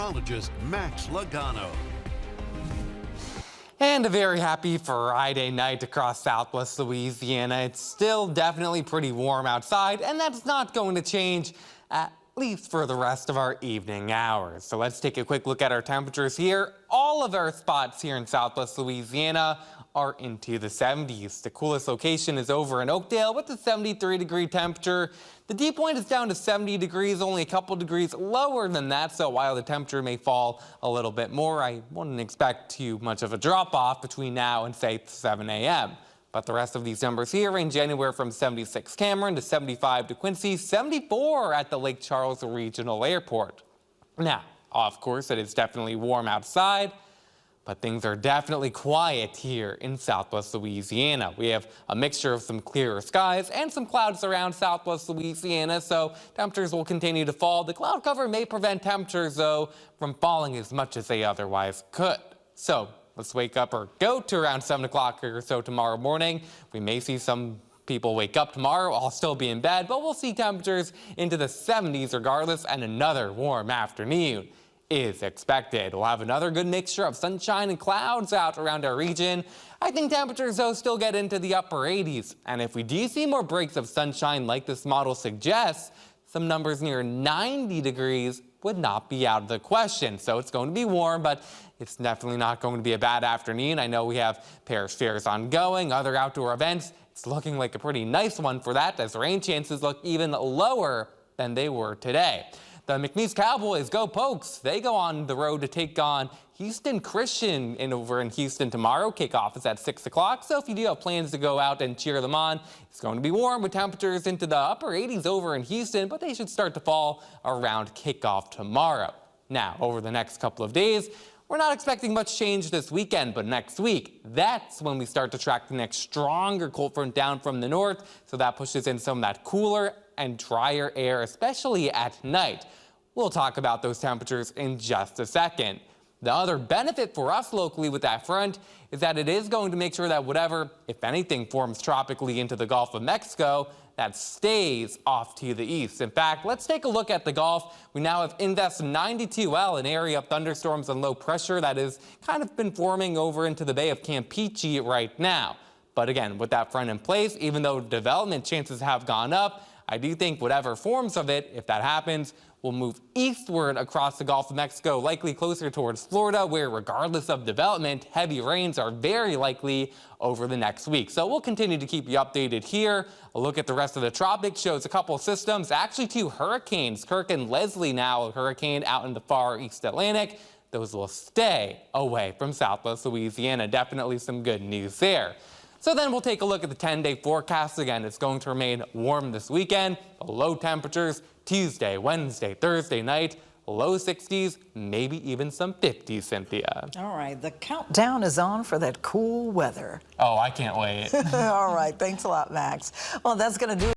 meteorologist Max Logano. And a very happy Friday night across Southwest Louisiana. It's still definitely pretty warm outside, and that's not going to change at least for the rest of our evening hours. So let's take a quick look at our temperatures here. All of our spots here in Southwest Louisiana are into the 70s. The coolest location is over in Oakdale with a 73-degree temperature. The dew point is down to 70 degrees, only a couple degrees lower than that. So while the temperature may fall a little bit more, I wouldn't expect too much of a drop off between now and say 7 a.m. But the rest of these numbers here range anywhere from 76 Cameron to 75 to Quincy, 74 at the Lake Charles Regional Airport. Now, of course, it is definitely warm outside, but things are definitely quiet here in Southwest Louisiana. We have a mixture of some clearer skies and some clouds around Southwest Louisiana, so temperatures will continue to fall. The cloud cover may prevent temperatures, though, from falling as much as they otherwise could. So let's wake up or go to around 7 o'clock or so tomorrow morning. We may see some people wake up tomorrow, I'll still be in bed, but we'll see temperatures into the 70s regardless, and another warm afternoon is expected. We'll have another good mixture of sunshine and clouds out around our region. I think temperatures, though, still get into the upper 80s. And if we do see more breaks of sunshine like this model suggests, some numbers near 90 degrees would not be out of the question. So it's going to be warm, but it's definitely not going to be a bad afternoon. I know we have parish fairs ongoing, other outdoor events. It's looking like a pretty nice one for that, as rain chances look even lower than they were today. The McNeese Cowboys, go Pokes. They go on the road to take on Houston Christian over in Houston tomorrow. Kickoff is at 6 o'clock, so if you do have plans to go out and cheer them on, it's going to be warm with temperatures into the upper 80s over in Houston, but they should start to fall around kickoff tomorrow. Now, over the next couple of days, we're not expecting much change this weekend, but next week, that's when we start to track the next stronger cold front down from the north, so that pushes in some of that cooler and drier air, especially at night. We'll talk about those temperatures in just a second. The other benefit for us locally with that front is that it is going to make sure that whatever, if anything, forms tropically into the Gulf of Mexico, that stays off to the east. In fact, let's take a look at the Gulf. We now have Invest 92L, an area of thunderstorms and low pressure that has kind of been forming over into the Bay of Campeche right now. But again, with that front in place, even though development chances have gone up, I do think whatever forms of it, if that happens, will move eastward across the Gulf of Mexico, likely closer towards Florida, where regardless of development, heavy rains are very likely over the next week. So we'll continue to keep you updated here. A look at the rest of the tropics shows a couple systems, actually 2 hurricanes, Kirk and Leslie now, a hurricane out in the far East Atlantic. Those will stay away from Southwest Louisiana. Definitely some good news there. So then we'll take a look at the 10-day forecast. Again, it's going to remain warm this weekend. Low temperatures Tuesday, Wednesday, Thursday night, low 60s, maybe even some 50s, Cynthia. All right, the countdown is on for that cool weather. Oh, I can't wait. All right, thanks a lot, Max. Well, that's going to do it.